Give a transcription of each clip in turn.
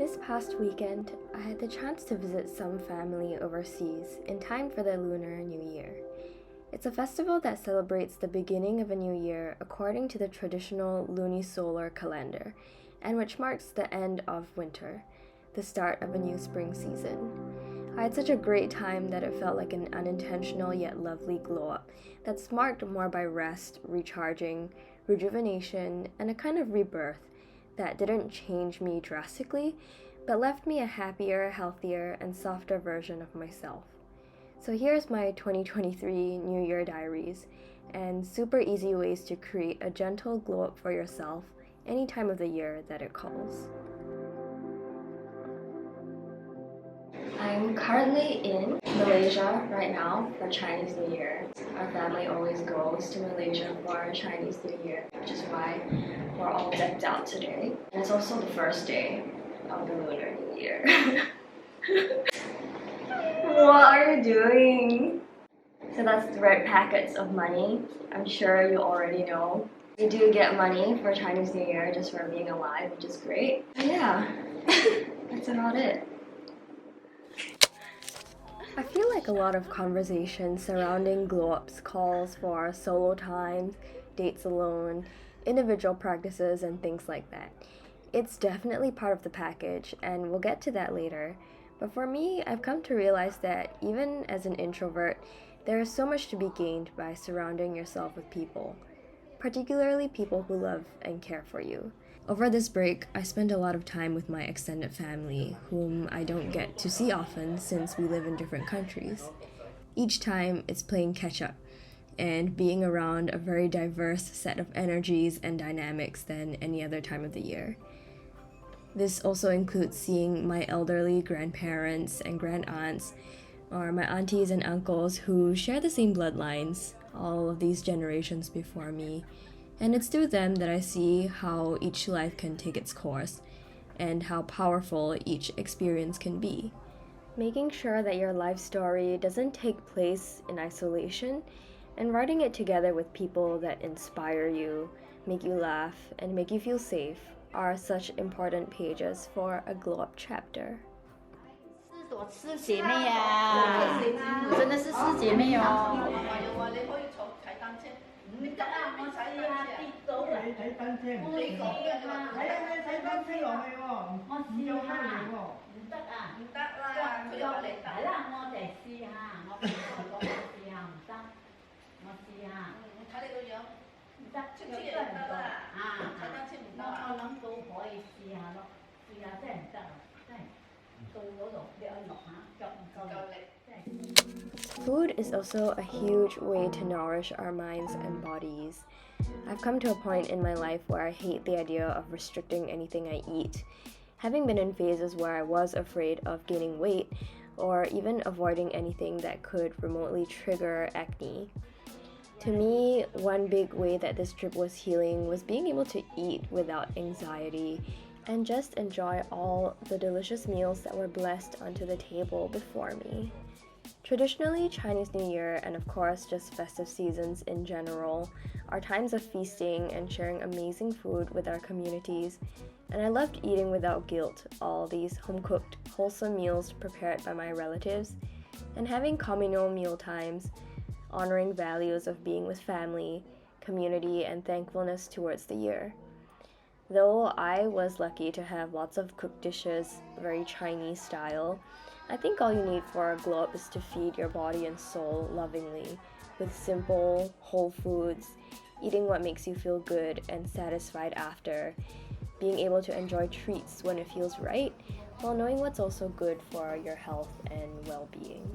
This past weekend, I had the chance to visit some family overseas in time for the Lunar New Year. It's a festival that celebrates the beginning of a new year according to the traditional lunisolar calendar, and which marks the end of winter, the start of a new spring season. I had such a great time that it felt like an unintentional yet lovely glow-up that's marked more by rest, recharging, rejuvenation, and a kind of rebirth that didn't change me drastically, but left me a happier, healthier, and softer version of myself. So here's my 2023 New Year diaries, and super easy ways to create a gentle glow-up for yourself any time of the year that it calls. I'm currently in Malaysia right now for Chinese New Year. Our family always goes to Malaysia for Chinese New Year, which is why we're all decked out today. And it's also the first day of the Lunar New Year. What are you doing? So that's the red packets of money. I'm sure you already know. We do get money for Chinese New Year just for being alive, which is great. But yeah, that's about it. I feel like a lot of conversation surrounding glow-ups calls for solo times, dates alone, individual practices, and things like that. It's definitely part of the package, and we'll get to that later. But for me, I've come to realize that even as an introvert, there is so much to be gained by surrounding yourself with people, particularly people who love and care for you. Over this break, I spend a lot of time with my extended family, whom I don't get to see often since we live in different countries. Each time, it's playing catch-up and being around a very diverse set of energies and dynamics than any other time of the year. This also includes seeing my elderly grandparents and grandaunts, or my aunties and uncles who share the same bloodlines, all of these generations before me. And it's through them that I see how each life can take its course and how powerful each experience can be. Making sure that your life story doesn't take place in isolation and writing it together with people that inspire you, make you laugh, and make you feel safe are such important pages for a glow-up chapter. 我是姐妹呀，真的是师姐妹哦。你得啊，我試下跌到啊！你睇真聽，我試下，睇真聽落去喎，我試下，唔得啊，唔得啦，佢又話你得啦，我哋試下，我同佢講我試下唔得，我試下，睇你個樣，唔得，出嚟都唔得啊，睇單車唔得啊，我諗到可以試下咯，試下真係唔得啊，真係到嗰度你去落下，腳唔夠力，真係。Food is also a huge way to nourish our minds and bodies. I've come to a point in my life where I hate the idea of restricting anything I eat, having been in phases where I was afraid of gaining weight or even avoiding anything that could remotely trigger acne. To me, one big way that this trip was healing was being able to eat without anxiety and just enjoy all the delicious meals that were blessed onto the table before me. Traditionally, Chinese New Year, and of course just festive seasons in general, are times of feasting and sharing amazing food with our communities, and I loved eating without guilt all these home-cooked, wholesome meals prepared by my relatives, and having communal meal times, honoring values of being with family, community, and thankfulness towards the year. Though I was lucky to have lots of cooked dishes, very Chinese style, I think all you need for a glow-up is to feed your body and soul lovingly, with simple, whole foods, eating what makes you feel good and satisfied after, being able to enjoy treats when it feels right, while knowing what's also good for your health and well-being.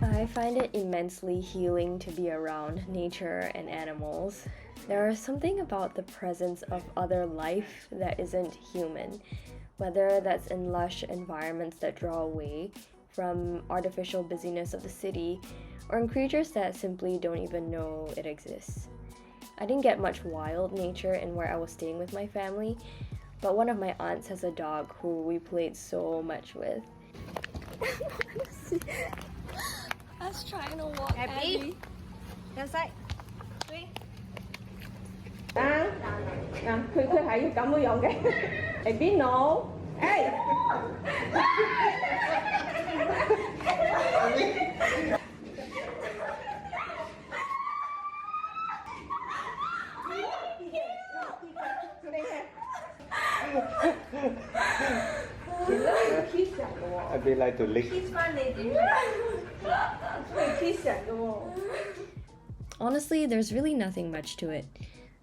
I find it immensely healing to be around nature and animals. There is something about the presence of other life that isn't human, whether that's in lush environments that draw away from artificial busyness of the city, or in creatures that simply don't even know it exists. I didn't get much wild nature in where I was staying with my family, but one of my aunts has a dog who we played so much with. I was trying to walk Abby. Left side. 3. 佢係要咁樣嘅，係邊度？誒！A bit like to lick. Honestly, there's really nothing much to it.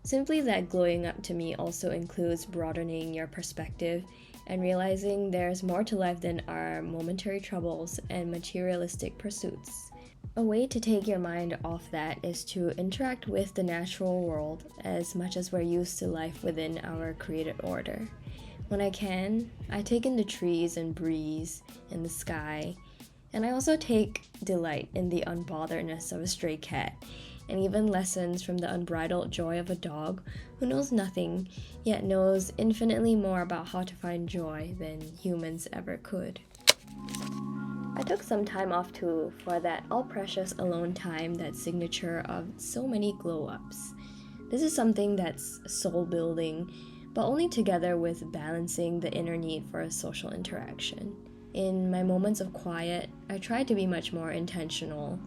Simply that glowing up to me also includes broadening your perspective and realizing there's more to life than our momentary troubles and materialistic pursuits. A way to take your mind off that is to interact with the natural world as much as we're used to life within our created order. When I can, I take in the trees and breeze and the sky, and I also take delight in the unbotheredness of a stray cat, and even lessons from the unbridled joy of a dog who knows nothing, yet knows infinitely more about how to find joy than humans ever could. I took some time off too for that all-precious alone time that's signature of so many glow-ups. This is something that's soul-building, but only together with balancing the inner need for a social interaction. In my moments of quiet, I try to be much more intentional.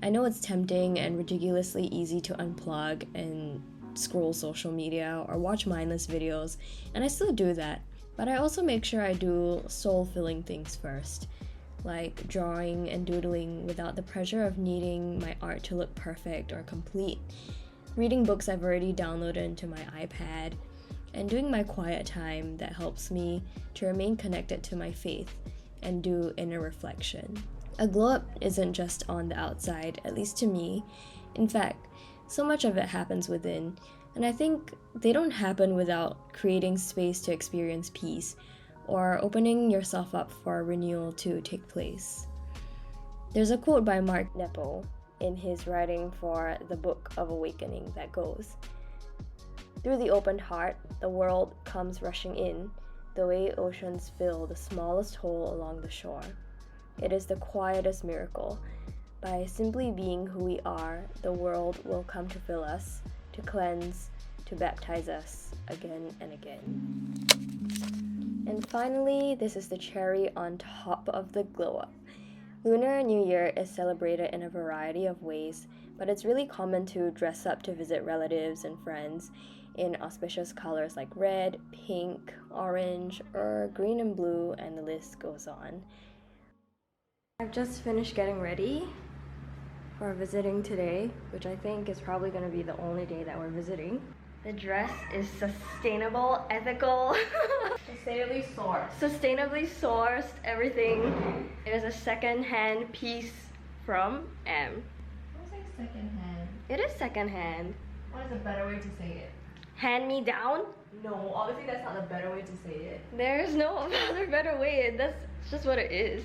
I know it's tempting and ridiculously easy to unplug and scroll social media or watch mindless videos, and I still do that, but I also make sure I do soul-filling things first, like drawing and doodling without the pressure of needing my art to look perfect or complete, reading books I've already downloaded into my iPad, and doing my quiet time that helps me to remain connected to my faith and do inner reflection. A glow-up isn't just on the outside, at least to me. In fact, so much of it happens within, and I think they don't happen without creating space to experience peace or opening yourself up for a renewal to take place. There's a quote by Mark Nepo in his writing for the Book of Awakening that goes, "Through the opened heart, the world comes rushing in, the way oceans fill the smallest hole along the shore. It is the quietest miracle. By simply being who we are, the world will come to fill us, to cleanse, to baptize us again and again." And finally, this is the cherry on top of the glow-up. Lunar New Year is celebrated in a variety of ways, but it's really common to dress up to visit relatives and friends in auspicious colors like red, pink, orange, or green and blue, and the list goes on. I've just finished getting ready for visiting today, which I think is probably going to be the only day that we're visiting. The dress is sustainable, ethical, sustainably sourced, everything. It is a second-hand piece from M. Don't say second-hand. It is second-hand. What is a better way to say it? Hand me down? No, obviously that's not the better way to say it. There's no other better way. That's just what it is.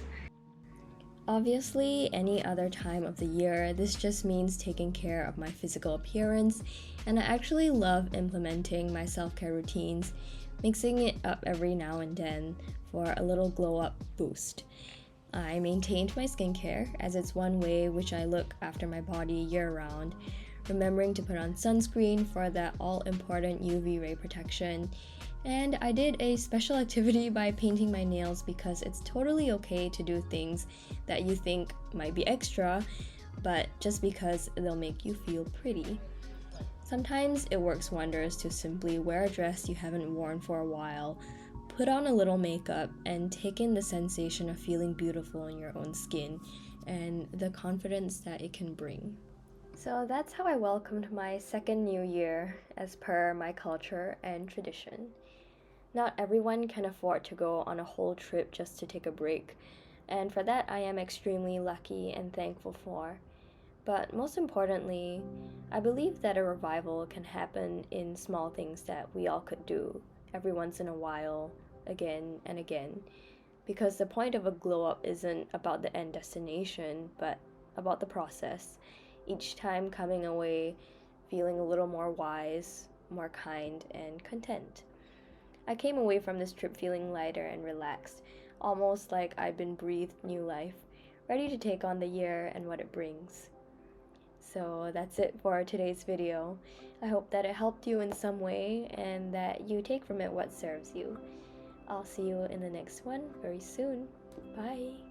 Obviously, any other time of the year, this just means taking care of my physical appearance, and I actually love implementing my self-care routines, mixing it up every now and then for a little glow-up boost. I maintained my skincare, as it's one way which I look after my body year-round, remembering to put on sunscreen for that all-important UV ray protection. And I did a special activity by painting my nails because it's totally okay to do things that you think might be extra, but just because they'll make you feel pretty. Sometimes it works wonders to simply wear a dress you haven't worn for a while, put on a little makeup, and take in the sensation of feeling beautiful in your own skin and the confidence that it can bring. So that's how I welcomed my second New Year as per my culture and tradition. Not everyone can afford to go on a whole trip just to take a break, and for that I am extremely lucky and thankful for. But most importantly, I believe that a revival can happen in small things that we all could do every once in a while, again and again. Because the point of a glow-up isn't about the end destination, but about the process. Each time coming away feeling a little more wise, more kind, and content. I came away from this trip feeling lighter and relaxed, almost like I'd been breathed new life, ready to take on the year and what it brings. So that's it for today's video. I hope that it helped you in some way and that you take from it what serves you. I'll see you in the next one very soon. Bye!